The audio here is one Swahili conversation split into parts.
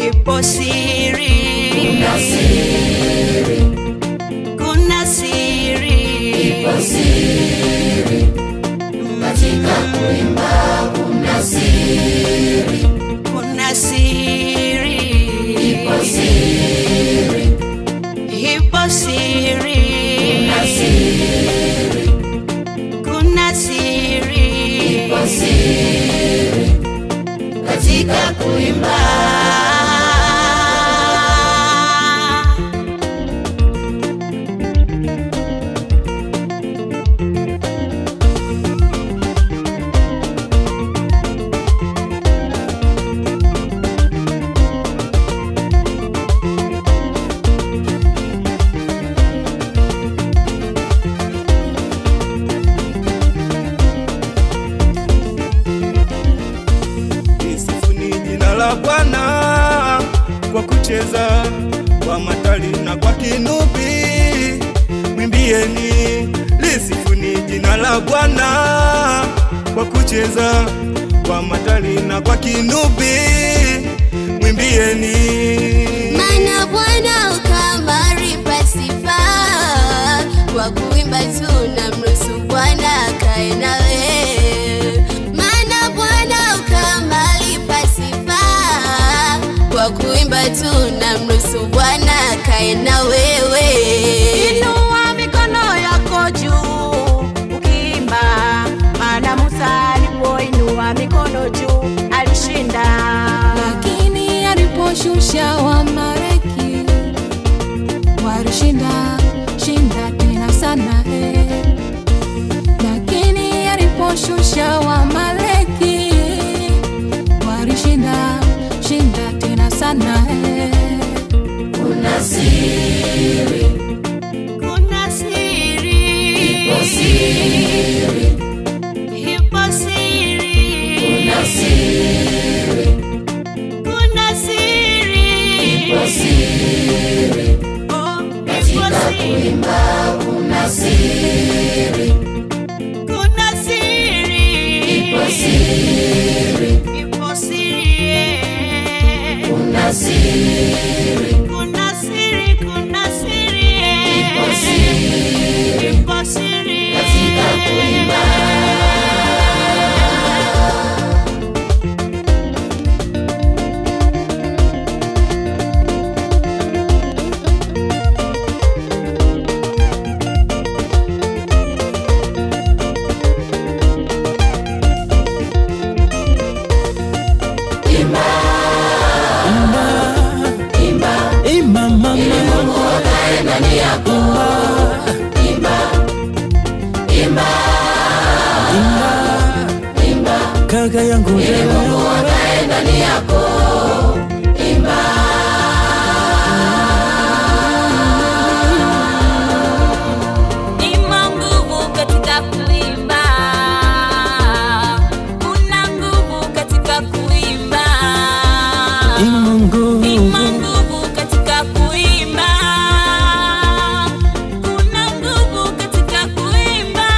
Ipo siri, kuna siri, ipo siri, katika kuimba kuna siri, kuna siri, ipo siri, ipo siri, kuna siri, kuna siri, ipo siri, katika kuimba. Bwana kwa kucheza kwa matali na kwa kinubi, mwimbieni lisifuni jina la Bwana kwa kucheza kwa matali na kwa kinubi, mwimbieni. Maana Bwana ukamari pasifa, kwa kuimba tunamruhusu Bwana akae nawe. Kwa kuimba tunamruhusu Bwana akae na wewe. Inua mikono yako juu ukiimba, maana Musa alipoinua mikono juu alishinda. Lakini aliposhusha Waamaleki walishinda tena sana. Lakini aliposhusha Waamaleki walishinda tena sana. Kuna siri, kuna siri, ipo siri, ipo siri, kuna siri, kuna siri, ipo siri, katika kuimba kuna siri, kuna siri, ipo siri, ipo siri, kuna siri, kuna siri, kuna siri, ipo siri, ipo siri, katika kuimba. Kaka yangu Mungu akae ndani yako, imba. Ima nguvu katika kuimba, kuna nguvu katika kuimba. Ima nguvu katika kuimba, kuna nguvu katika kuimba.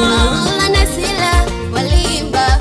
Paula na Sila waliimba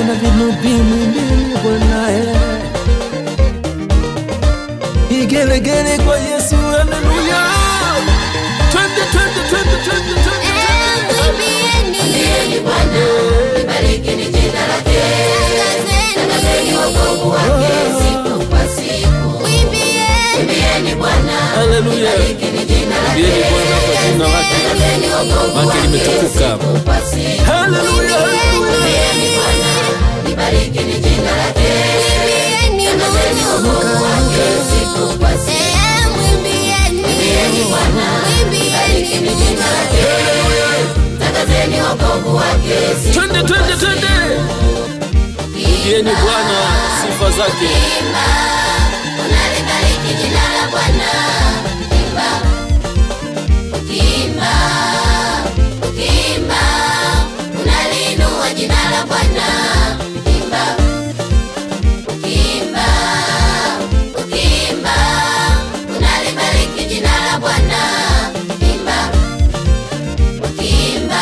na vinubi mwimbieni Bwana igelegele kwa Yesu, haleluya. Twende twende twende twende twende. Mwimbieni Bwana, libarikini jina lake. Tangazeni wokovu wake siku kwa siku. Mwimbieni Bwana, Haleluya. libarikini jina lake. Mwimbieni Bwana kwa jina lake. Tangazeni wokovu Maana wake limetukuka. siku kwa siku. Haleluya. Mwimbieni Bwana, libarikini jina lake. Tangazeni wokovu wake siku kwa siku. Mwimbieni Bwana, libarikini jina lake. Tangazeni wokovu wake siku Twende twende twende. Mwimbieni Bwana sifa zake. Imba, unalibariki jina la Bwana. Imba, ukiimba, ukiimba, unaliinua jina la Bwana. Imba, ukiimba, ukiimba, unalibariki jina la Bwana. Imba, ukiimba,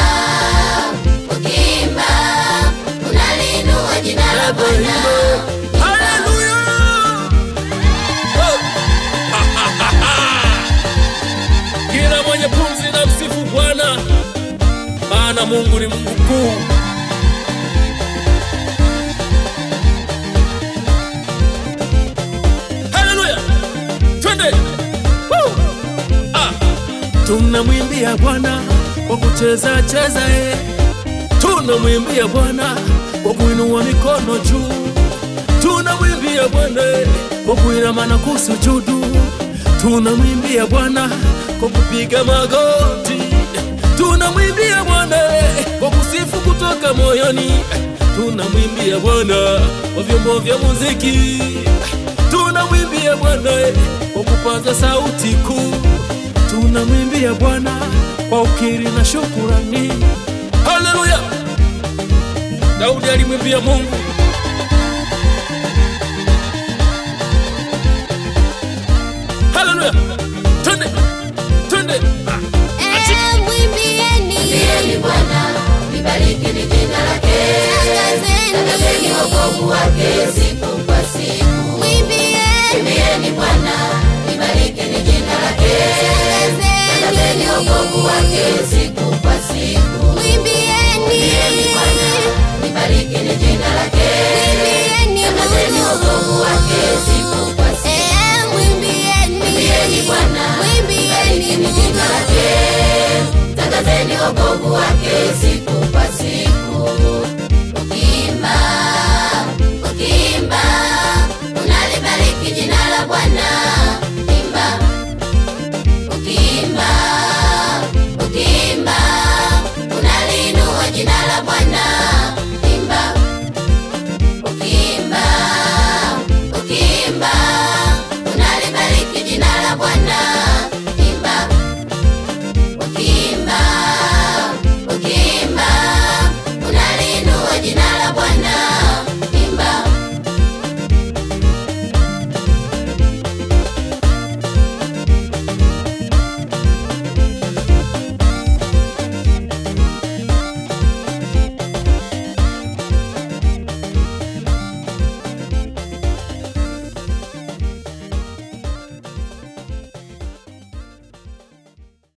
ukiimba, unaliinua jina la Bwana. Haleluya. Kila mwenye pumzi na msifu Bwana, maana Mungu ni Mungu mkuu. Haleluya. Twende. Woo. Tunamwimbia Bwana kwa kucheza cheza tunamwimbia Bwana kwa kuinua mikono juu. Tunamwimbia Bwana kwa kuinama na kusujudu. Tunamwimbia Bwana kwa kupiga magoti. Tunamwimbia Bwana kwa kusifu kutoka moyoni. Tunamwimbia Bwana kwa vyombo vya muziki. Tunamwimbia Bwana kwa kupaza sauti kuu. Tunamwimbia Bwana kwa ukiri na shukurani. Haleluya. Daudi alimwimbia Mungu. Haleluya. Twende. Twende. Mwimbieni Bwana, libarikini jina lake. Tangazeni wokovu wake siku kwa siku. Mwimbieni Bwana, libarikini jina lake. Tangazeni wokovu wake siku kwa siku. Mwimbieni Bwana, libarikini jina lake. Tangazeni wokovu wake siku kwa siku. Mwimbieni Bwana, libarikini jina lake. Tangazeni wokovu wake siku